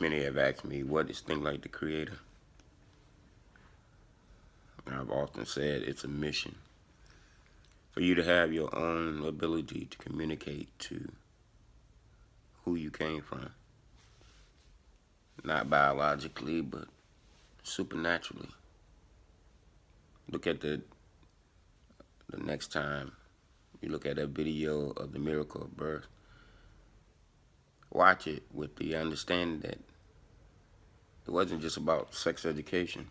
Many have asked me, what is Think Like the Creator? And I've often said it's a mission for you to have your own ability to communicate to who you came from. Not biologically, but supernaturally. Look at the next time you look at a video of the miracle of birth. Watch it with the understanding that it wasn't just about sex education.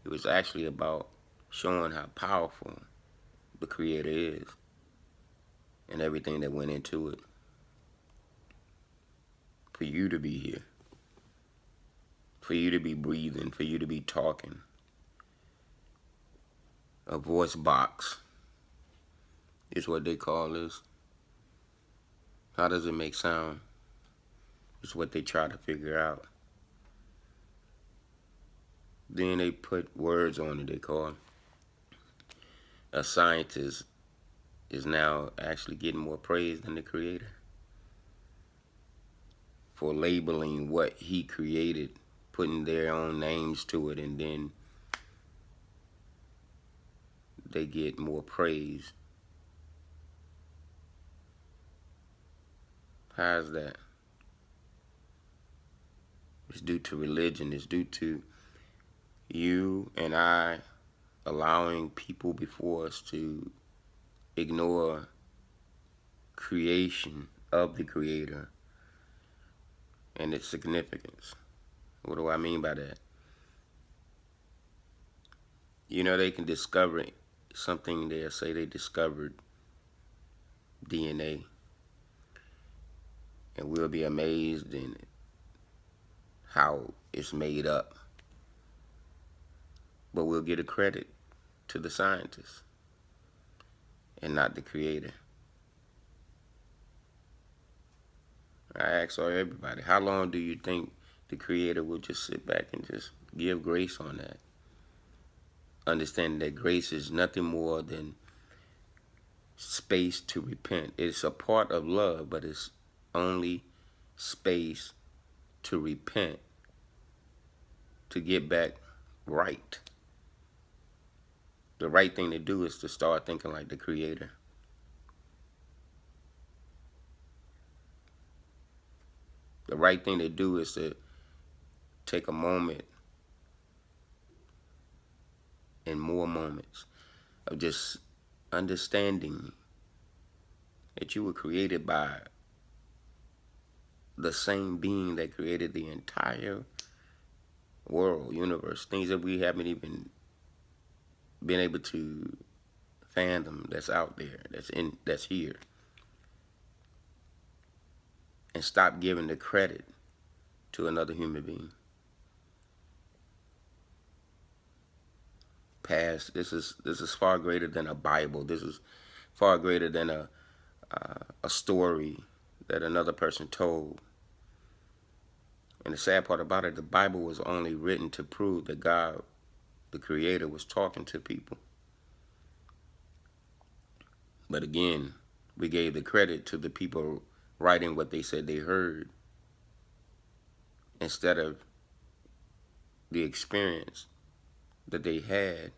It was actually about showing how powerful the Creator is and everything that went into it for you to be here, for you to be breathing, for you to be talking. A voice box is what they call this. How does it make sound? It's what they try to figure out. Then they put words on it. They call a scientist is now actually getting more praise than the Creator for labeling what he created, putting their own names to it, and then they get more praise. How's that? It's due to religion. It's due to you and I allowing people before us to ignore creation of the Creator and its significance. What do I mean by that? You know, they can discover something. They'll say they discovered DNA, and we'll be amazed in how it's made up. But we'll get a credit to the scientist and not the Creator. I ask everybody, how long do you think the Creator will just sit back and just give grace on that? Understanding that grace is nothing more than space to repent. It's a part of love, but it's only space to repent, to get back right. The right thing to do is to start thinking like the Creator. The right thing to do is to take a moment and more moments of just understanding that you were created by the same being that created the entire world, universe, things that we haven't even been able to fathom, that's out there, that's here. And stop giving the credit to another human being. Past, this is far greater than a Bible. This is far greater than a story that another person told. And the sad part about it, the Bible was only written to prove that God, the Creator, was talking to people. But again, we gave the credit to the people writing what they said they heard instead of the experience that they had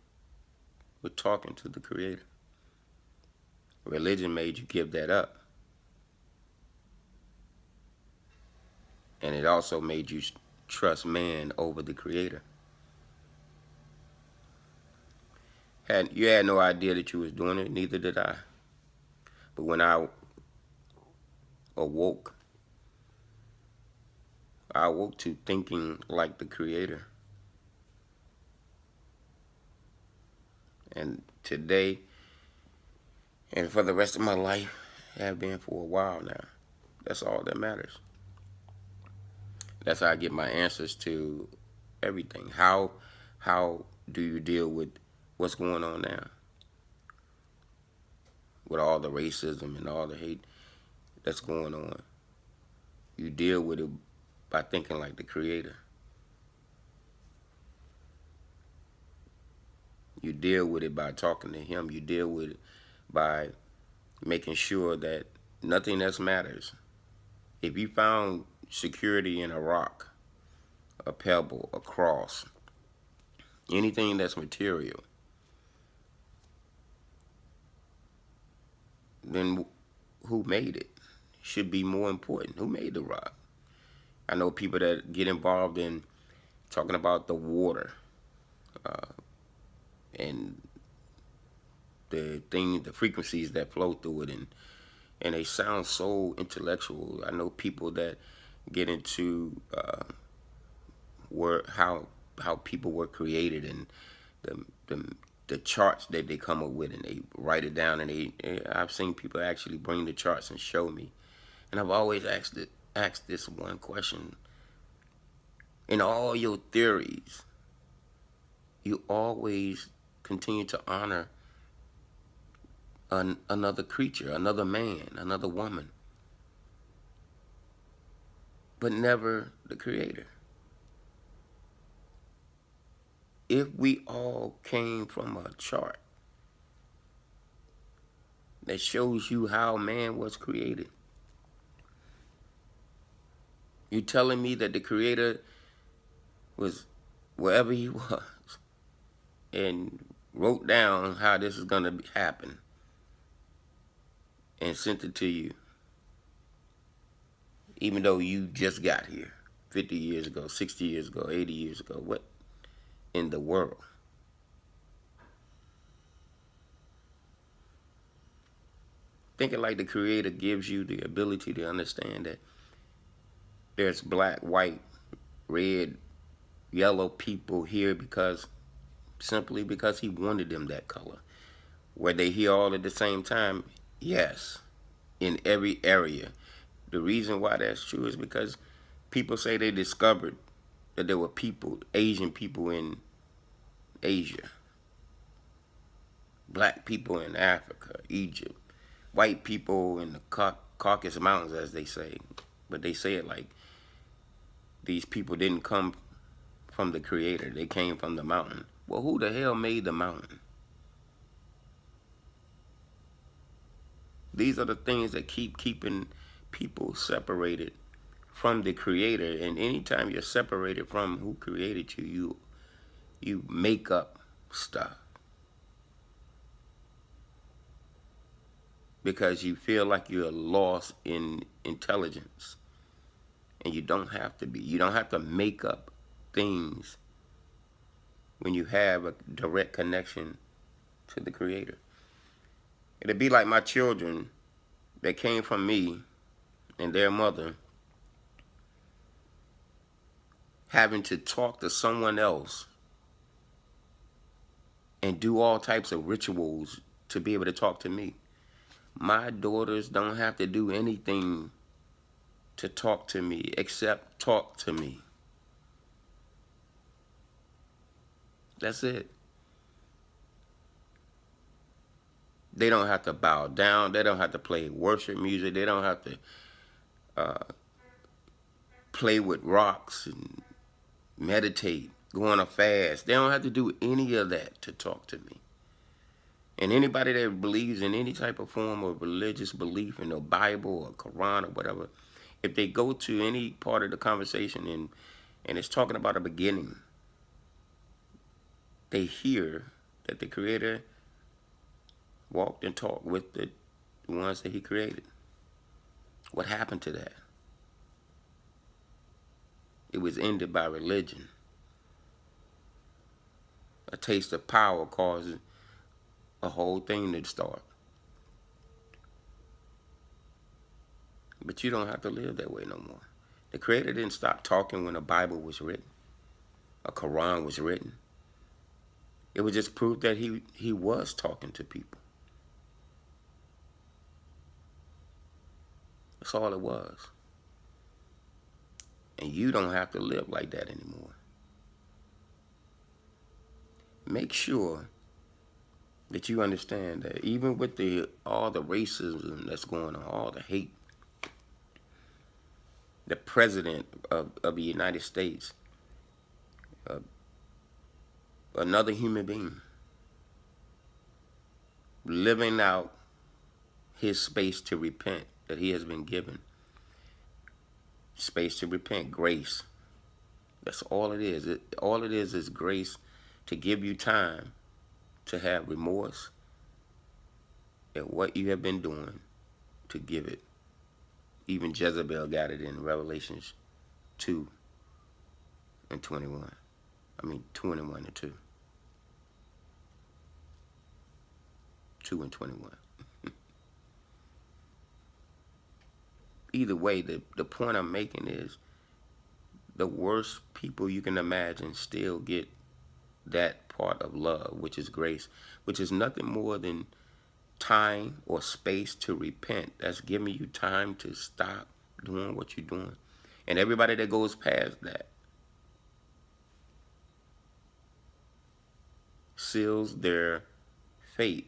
with talking to the Creator. Religion made you give that up. And it also made you trust man over the Creator. You had no idea that you was doing it, neither did I. But when I awoke to thinking like the Creator. And today, and for the rest of my life, have been for a while now. That's all that matters. That's how I get my answers to everything. How do you deal with what's going on now? With all the racism and all the hate that's going on. You deal with it by thinking like the Creator. You deal with it by talking to Him. You deal with it by making sure that nothing else matters. If you found security in a rock, a pebble, a cross, anything that's material, then who made it should be more important. Who made the rock? I know people that get involved in talking about the water and the frequencies that flow through it, and they sound so intellectual. I know people that get into how people were created, and the, the the charts that they come up with, and they write it down, and I've seen people actually bring the charts and show me, and I've always asked this one question: in all your theories, you always continue to honor another creature, another man, another woman, but never the creator. If we all came from a chart that shows you how man was created, you telling me that the creator was wherever he was and wrote down how this is going to happen and sent it to you, even though you just got here 50 years ago, 60 years ago, 80 years ago? What in the world? Thinking like the creator gives you the ability to understand that there's black, white, red, yellow people here simply because he wanted them that color. Were they here all at the same time? Yes, in every area. The reason why that's true is because people say they discovered that there were Asian people in Asia, black people in Africa, Egypt, white people in the Caucasus Mountains, as they say. But they say it like these people didn't come from the creator. They came from the mountain. Well, who the hell made the mountain? These are the things that keeping people separated from the creator. And anytime you're separated from who created you, you make up stuff because you feel like you're lost in intelligence. And you don't have to be. You don't have to make up things when you have a direct connection to the creator. It'd be like my children that came from me and their mother having to talk to someone else and do all types of rituals to be able to talk to me. My daughters don't have to do anything to talk to me except talk to me. That's it. They don't have to bow down. They don't have to play worship music. They don't have to play with rocks and meditate, go on a fast. They don't have to do any of that to talk to me. And anybody that believes in any type of form of religious belief in the Bible or Quran or whatever, if they go to any part of the conversation and it's talking about a beginning, they hear that the Creator walked and talked with the ones that He created. What happened to that? It was ended by religion. A taste of power caused a whole thing to start. But you don't have to live that way no more. The Creator didn't stop talking when the Bible was written, a Quran was written. It was just proof that he was talking to people. That's all it was. And you don't have to live like that anymore. Make sure that you understand that even with all the racism that's going on, all the hate, the president of the United States, another human being, living out his space to repent that he has been given, Space to repent. Grace. That's all it is. All it is grace to give you time to have remorse at what you have been doing, to give it. Even Jezebel got it in Revelations 2 and 21. 21 and 2. 2 and 21. Either way, the point I'm making is the worst people you can imagine still get that part of love, which is grace, which is nothing more than time or space to repent. That's giving you time to stop doing what you're doing. And everybody that goes past that seals their fate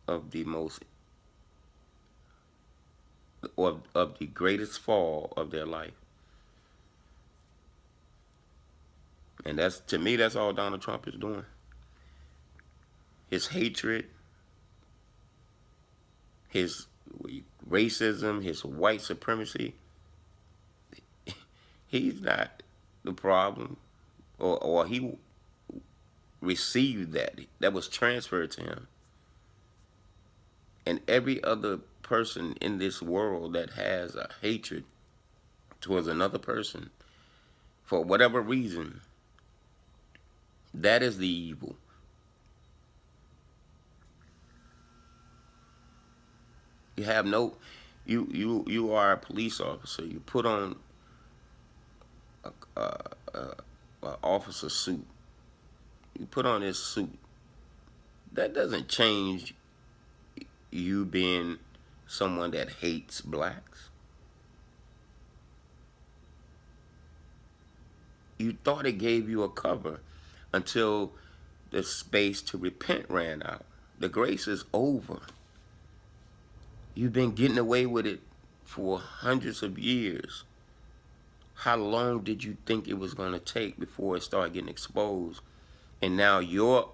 of the most, or of the greatest fall of their life. And that's, to me, that's all Donald Trump is doing. His hatred, his racism, his white supremacy, he's not the problem, or he received that. That was transferred to him. And every other person in this world that has a hatred towards another person, for whatever reason, that is the evil. You have no, you are a police officer. You put on a officer suit. You put on this suit. That doesn't change you being someone that hates blacks. You thought it gave you a cover until the space to repent ran out. The grace is over. You've been getting away with it for hundreds of years. How long did you think it was going to take before it started getting exposed? And now your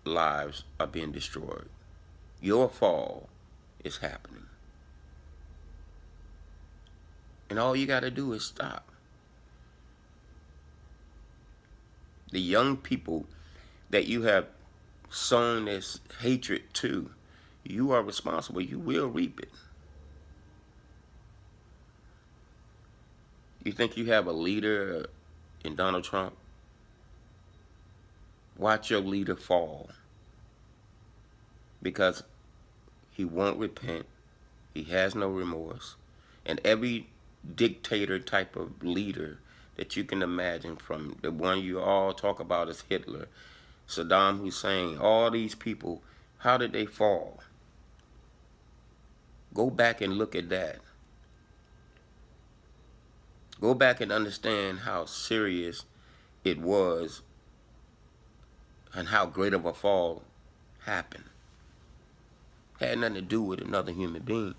lives are being destroyed. Your fall is happening. And all you got to do is stop. The young people that you have sown this hatred to, you are responsible. You will reap it. You think you have a leader in Donald Trump? Watch your leader fall. Because he won't repent. He has no remorse. And every dictator type of leader that you can imagine, from the one you all talk about as Hitler, Saddam Hussein, all these people, how did they fall? Go back and look at that. Go back and understand how serious it was and how great of a fall happened. Had nothing to do with another human being.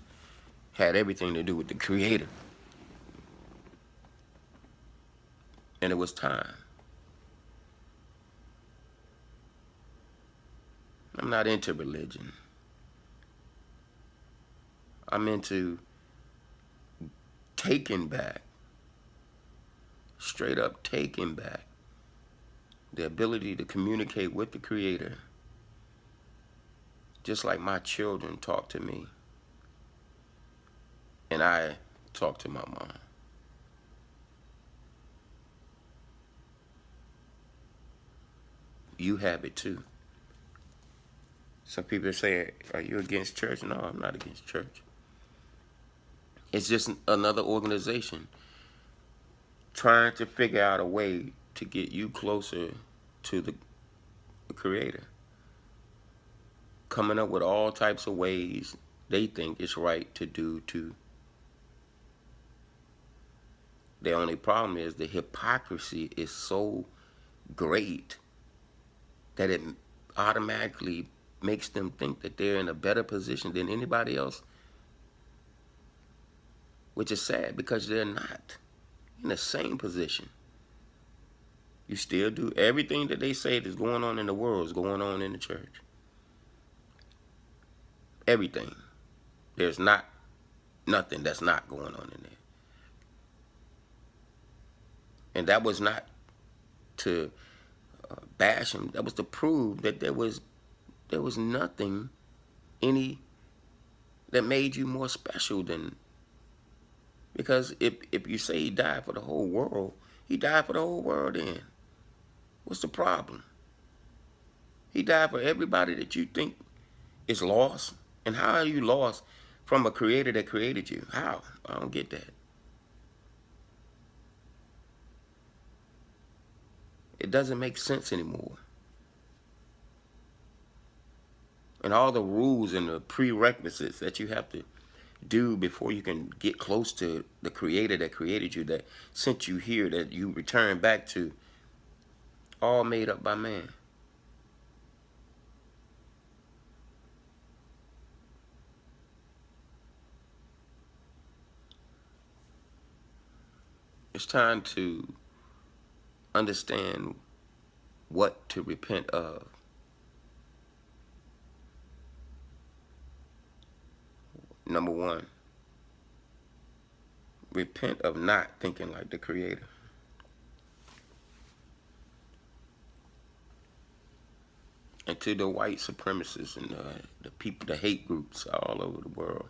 Had everything to do with the Creator. And it was time. I'm not into religion. I'm into taking back, straight up taking back, the ability to communicate with the Creator, just like my children talk to me and I talk to my mom. You have it too. Some people say, are you against church? No, I'm not against church. It's just another organization trying to figure out a way to get you closer to the Creator. Coming up with all types of ways they think it's right to do to. The only problem is the hypocrisy is so great that it automatically makes them think that they're in a better position than anybody else, which is sad because they're not in the same position. You still do everything that they say that's going on in the world is going on in the church. Everything. There's not nothing that's not going on in there. And that was not to bash him. That was to prove that there was nothing any that made you more special than, because if you say he died for the whole world, he died for the whole world then. What's the problem? He died for everybody that you think is lost. And how are you lost from a creator that created you? How? I don't get that. It doesn't make sense anymore. And all the rules and the prerequisites that you have to do before you can get close to the creator that created you, that sent you here, that you return back to, all made up by man. It's time to understand what to repent of. Number one, repent of not thinking like the creator. And to the white supremacists and the people, the hate groups all over the world,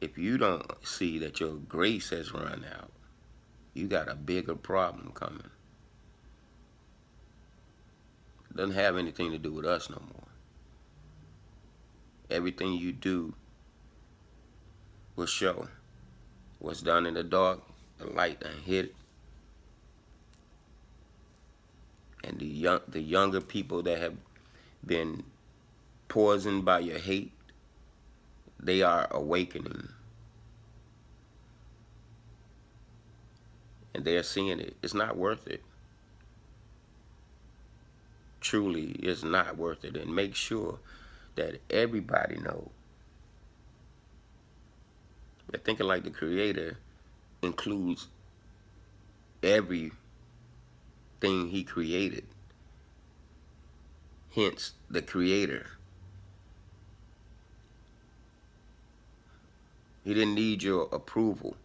if you don't see that your grace has run out, you got a bigger problem coming. It doesn't have anything to do with us no more. Everything you do will show. What's done in the dark, the light done hit it. And the younger people that have been poisoned by your hate, they are awakening. And they're seeing it. It's not worth it. Truly, it's not worth it. And make sure that everybody knows that thinking like the creator includes everything he created. Hence, the creator. He didn't need your approval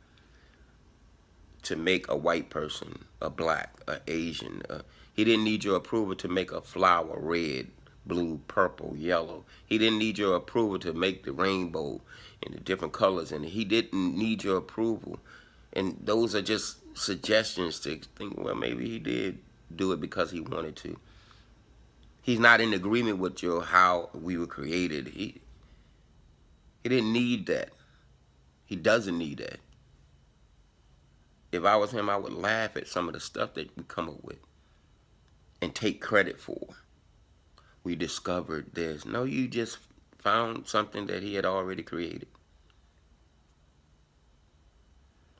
to make a white person, a black, a Asian. He didn't need your approval to make a flower red, blue, purple, yellow. He didn't need your approval to make the rainbow in the different colors. And he didn't need your approval. And those are just suggestions to think, well, maybe he did do it because he wanted to. He's not in agreement with your how we were created. He didn't need that. He doesn't need that. If I was him, I would laugh at some of the stuff that we come up with and take credit for. We discovered this. No, you just found something that he had already created.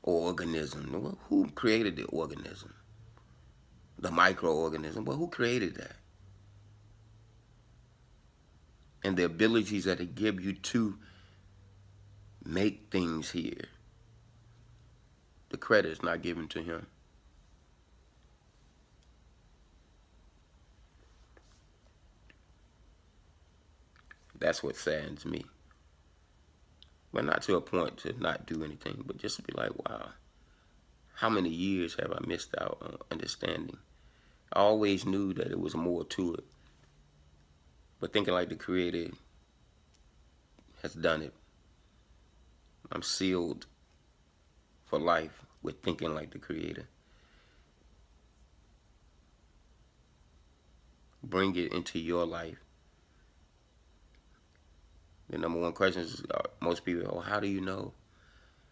Organism. Well, who created the organism? The microorganism. Well, who created that? And the abilities that it give you to make things here. The credit is not given to him. That's what saddens me. But not to a point to not do anything, but just to be like, wow, how many years have I missed out on understanding? I always knew that it was more to it. But thinking like the creator has done it. I'm sealed for life with thinking like the creator. Bring it into your life. The number one question is, most people, oh, how do you know?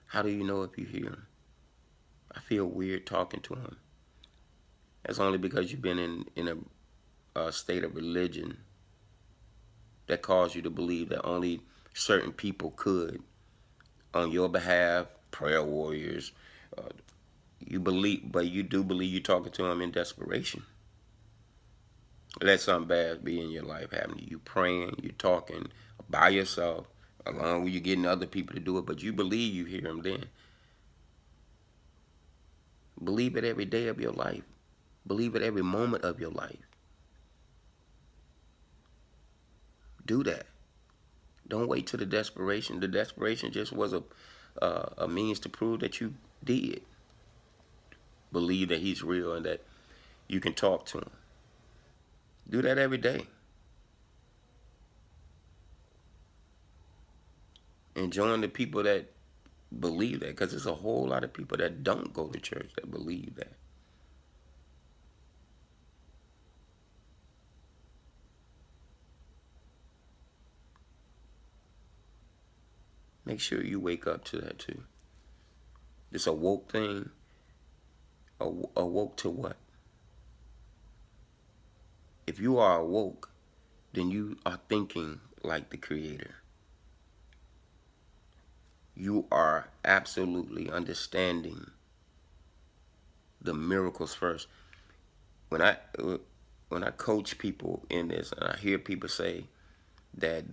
How do you know if you hear him? I feel weird talking to him. That's only because you've been in a state of religion that caused you to believe that only certain people could, on your behalf, prayer warriors. You believe, but you do believe you're talking to him in desperation. Let something bad be in your life happening. You praying, you talking by yourself, along with you getting other people to do it, but you believe you hear him then. Believe it every day of your life. Believe it every moment of your life. Do that. Don't wait till the desperation. The desperation just was a means to prove that you did believe that he's real and that you can talk to him. Do that every day. And join the people that believe that, because there's a whole lot of people that don't go to church that believe that. Make sure you wake up to that too. This awoke thing, awoke to what? If you are awoke, then you are thinking like the Creator. You are absolutely understanding the miracles first. When I coach people in this, and I hear people say that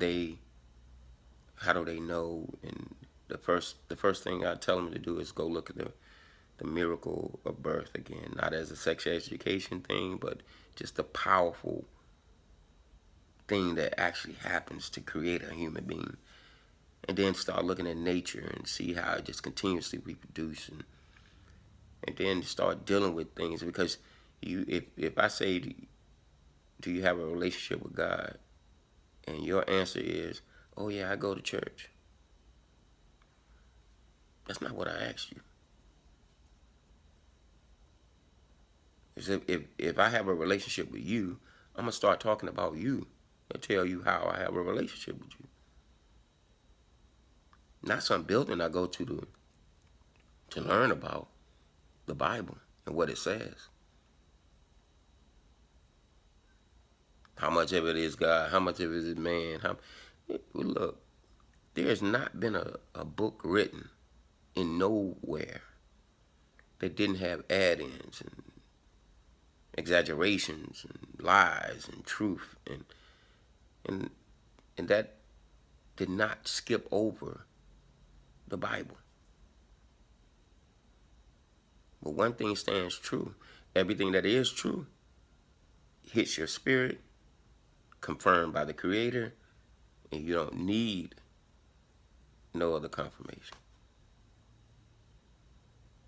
how do they know? And the first thing I tell them to do is go look at the miracle of birth again, not as a sex education thing, but just the powerful thing that actually happens to create a human being. And then start looking at nature and see how it just continuously reproduces, and then start dealing with things. Because if I say, do you have a relationship with God, and your answer is, oh yeah, I go to church, that's not what I asked you. If I have a relationship with you, I'm gonna start talking about you and tell you how I have a relationship with you, not some building I go to learn about the Bible and what it says. How much of it is God? How much of it is man? Look, there has not been a book written in nowhere that didn't have add-ins and exaggerations and lies and truth, and and that did not skip over the Bible. But one thing stands true: everything that is true hits your spirit, confirmed by the Creator, and you don't need no other confirmation.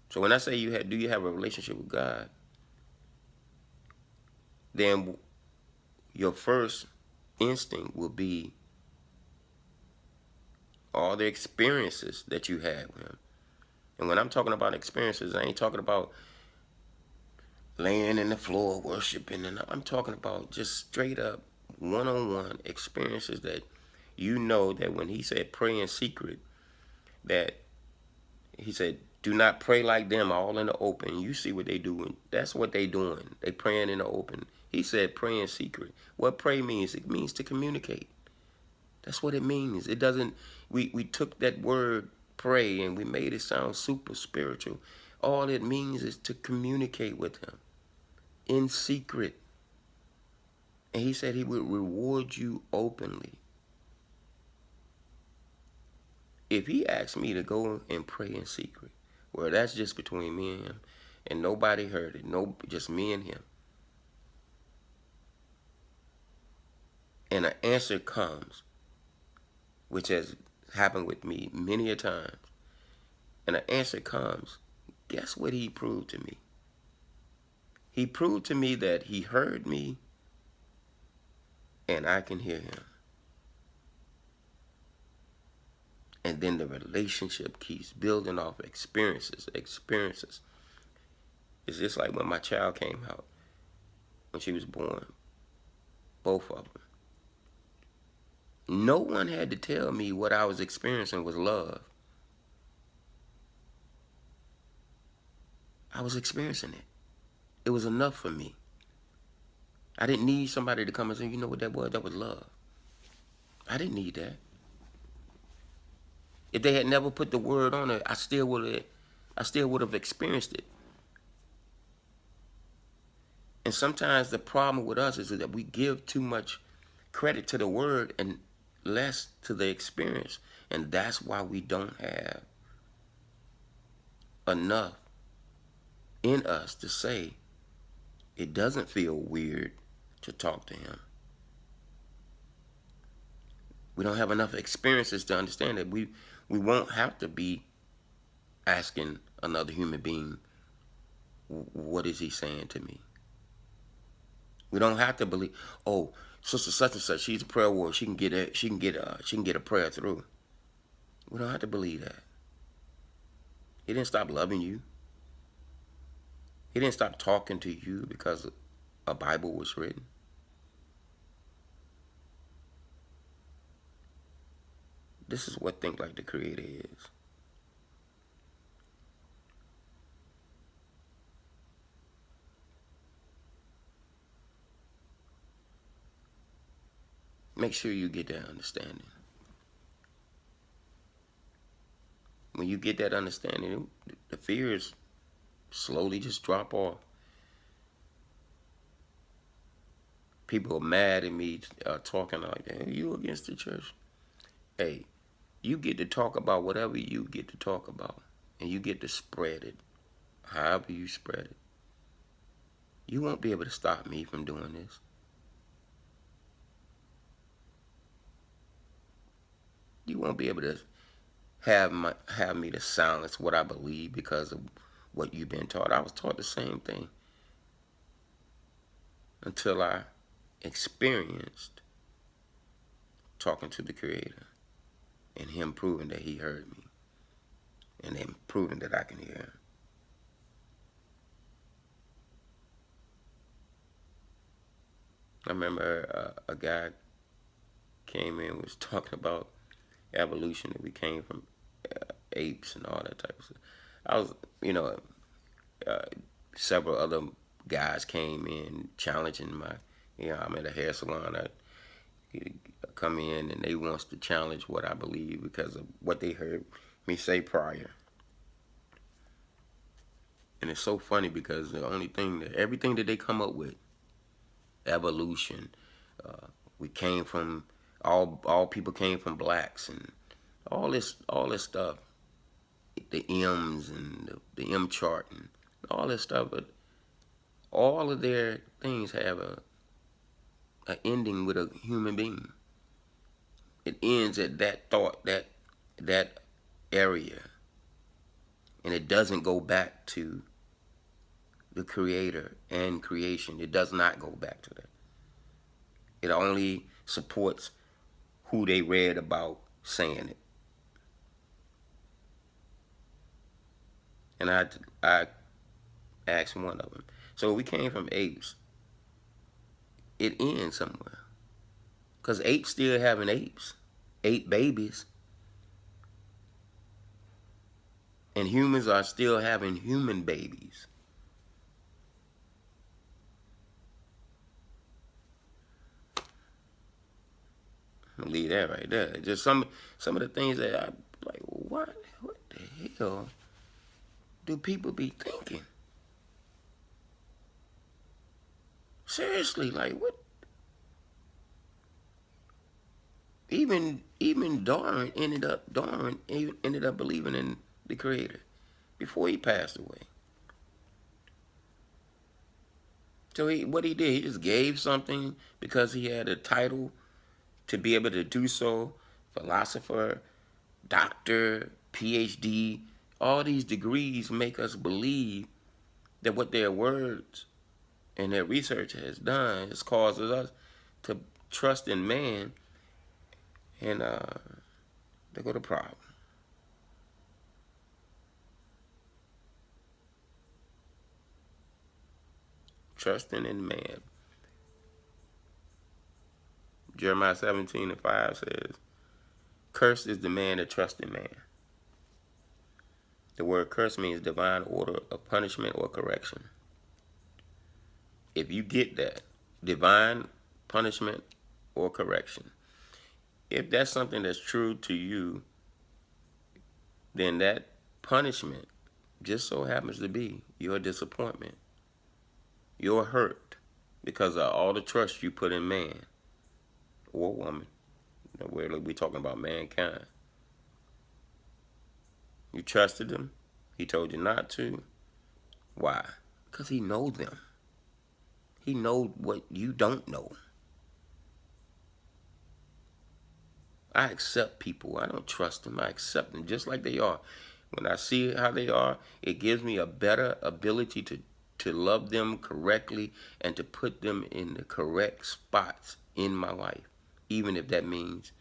So when I say do you have a relationship with God, then your first instinct will be all the experiences that you had with him. And when I'm talking about experiences, I ain't talking about laying in the floor worshiping, and I'm talking about just straight up one-on-one experiences that you know that when he said pray in secret, that he said do not pray like them all in the open. You see what they doing. That's what they doing. They praying in the open. He said pray in secret. What pray means? It means to communicate. That's what it means. It doesn't, we took that word pray and we made it sound super spiritual. All it means is to communicate with him in secret. And he said he would reward you openly. If he asked me to go and pray in secret, well, that's just between me and him, and nobody heard it, no, just me and him, and an answer comes, which has happened with me many a time, and an answer comes, guess what he proved to me? He proved to me that he heard me and I can hear him. And then the relationship keeps building off experiences. It's just like when my child came out, when she was born, both of them. No one had to tell me what I was experiencing was love. I was experiencing it. It was enough for me. I didn't need somebody to come and say, you know what that was? That was love. I didn't need that. If they had never put the word on it, I still would have experienced it. And sometimes the problem with us is that we give too much credit to the word and less to the experience. And that's why we don't have enough in us to say it doesn't feel weird to talk to him. We don't have enough experiences to understand that we won't have to be asking another human being, what is he saying to me? We don't have to believe, oh, sister such and such, she's a prayer warrior. She can get it. She can get a prayer through. We don't have to believe that. He didn't stop loving you. He didn't stop talking to you because a Bible was written. This is what Think Like the Creator is. Make sure you get that understanding. When you get that understanding, the fears slowly just drop off. People are mad at me talking like that. You against the church? Hey, you get to talk about whatever you get to talk about, and you get to spread it however you spread it. You won't be able to stop me from doing this. You won't be able to have me to silence what I believe because of what you've been taught. I was taught the same thing until I experienced talking to the Creator and Him proving that He heard me and Him proving that I can hear Him. I remember a guy came in and was talking about evolution, that we came from apes and all that type of stuff. I was, uh, several other guys came in challenging my, I'm at a hair salon. I come in and they wants to challenge what I believe because of what they heard me say prior. And it's so funny because everything that they come up with, evolution, we came from, all people came from blacks, and all this stuff, the M's and the M chart and all this stuff, but all of their things have a ending with a human being. It ends at that thought, that area, and it doesn't go back to the Creator and creation. It does not go back to that. It only supports who they read about saying it. And I asked one of them, so we came from apes. It ends somewhere. Because apes still having apes. Ape babies. And humans are still having human babies. I'm gonna leave that right there. Just some of the things that I like, what the hell do people be thinking? Seriously, like what? Even Darwin ended up believing in the Creator before he passed away. So what he did, he just gave something because he had a title to be able to do so. Philosopher, doctor, PhD, all these degrees make us believe that what their words and their research has done has causes us to trust in man, and there go the problem. Trusting in man. Jeremiah 17:5 says, cursed is the man that trusts in man. The word curse means divine order of punishment or correction. If you get that, divine punishment or correction, if that's something that's true to you, then that punishment just so happens to be your disappointment, your hurt, because of all the trust you put in man or woman. We're talking about mankind. You trusted him. He told you not to. Why? Because he knows them. He knows what you don't know. I accept people. I don't trust them. I accept them just like they are. When I see how they are, it gives me a better ability to love them correctly and to put them in the correct spots in my life, even if that means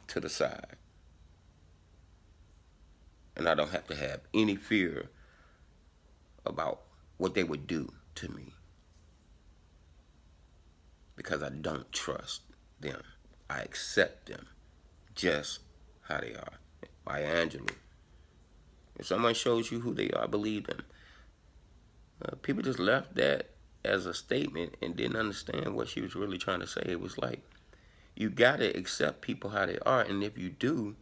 to the side. And I don't have to have any fear about what they would do to me because I don't trust them. I accept them just how they are. Maya Angelou. If someone shows you who they are, believe them. People just left that as a statement and didn't understand what she was really trying to say. It was like, you got to accept people how they are. And if you do,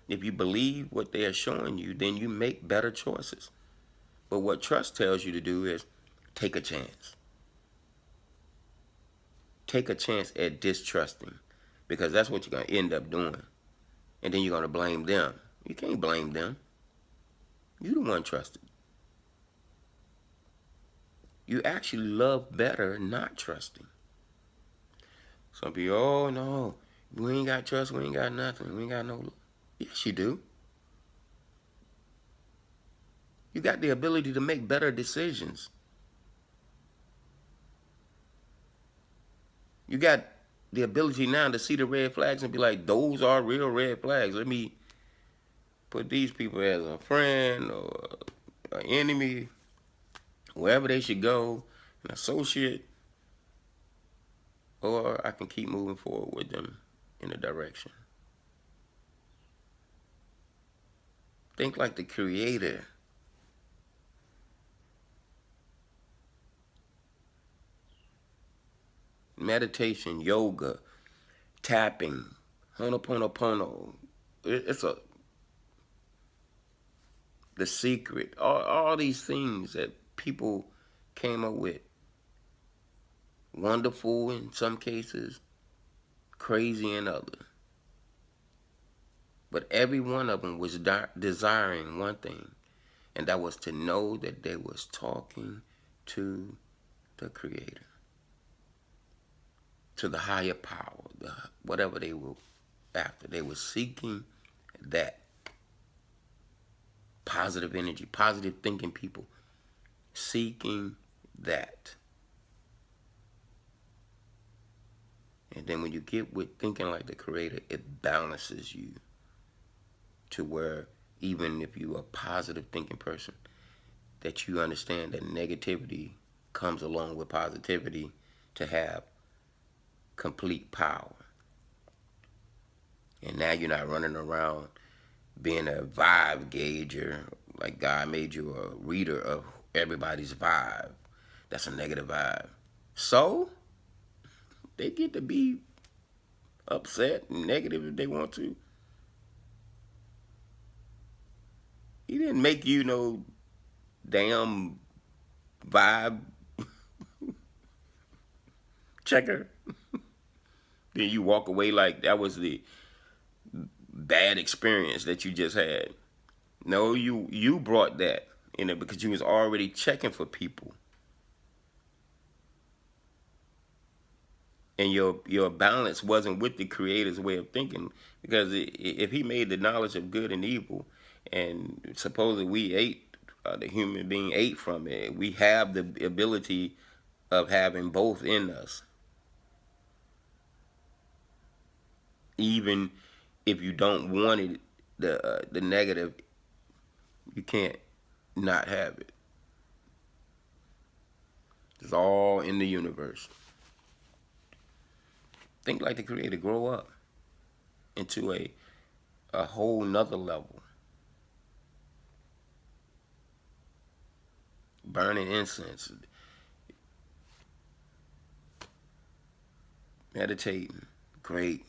if you believe what they are showing you, then you make better choices. But what trust tells you to do is take a chance. Take a chance at distrusting, because that's what you're going to end up doing. And then you're going to blame them. You can't blame them. You the one trusted. You actually love better not trusting. Some people, oh no, we ain't got trust, we ain't got nothing, we ain't got no. Yes, you do. You got the ability to make better decisions. You got the ability now to see the red flags and be like, those are real red flags. Let me put these people as a friend or an enemy, wherever they should go, an associate, or I can keep moving forward with them in a direction. Think like the creator. Meditation, yoga, tapping, honoponopono. It's the secret. All these things that people came up with. Wonderful in some cases, crazy in others. But every one of them was desiring one thing, and that was to know that they was talking to the Creator, to the higher power, whatever they were after. They were seeking that positive energy, positive thinking people, seeking that. And then when you get with thinking like the Creator, it balances you to where even if you're a positive thinking person, that you understand that negativity comes along with positivity to have complete power. And now you're not running around being a vibe gauger, like God made you a reader of everybody's vibe. That's a negative vibe. So they get to be upset and negative if they want to. He didn't make you no damn vibe checker. Then you walk away like that was the bad experience that you just had. No, you brought that in it because you was already checking for people. And your balance wasn't with the Creator's way of thinking, because if he made the knowledge of good and evil, and supposedly we ate, the human being ate from it, we have the ability of having both in us. Even if you don't want it, the negative, you can't not have it. It's all in the universe. Think like the Creator. Grow up into a whole nother level. Burning incense, meditating, great,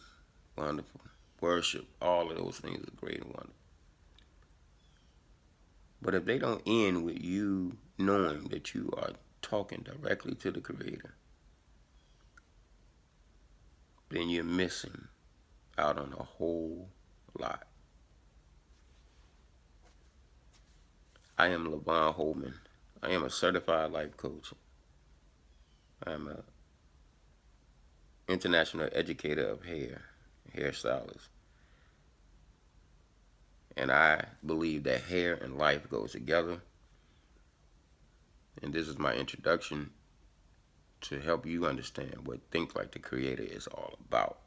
wonderful. Worship, all of those things are great and wonderful. But if they don't end with you knowing that you are talking directly to the Creator, then you're missing out on a whole lot. I am LaVon Holman. I am a certified life coach. I am an international educator of hairstylist. And I believe that hair and life goes together. And this is my introduction to help you understand what Think Like the Creator is all about.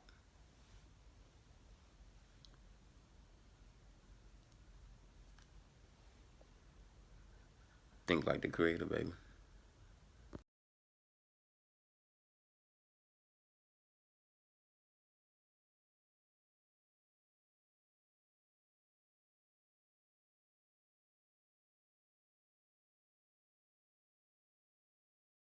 Think like the Creator, baby.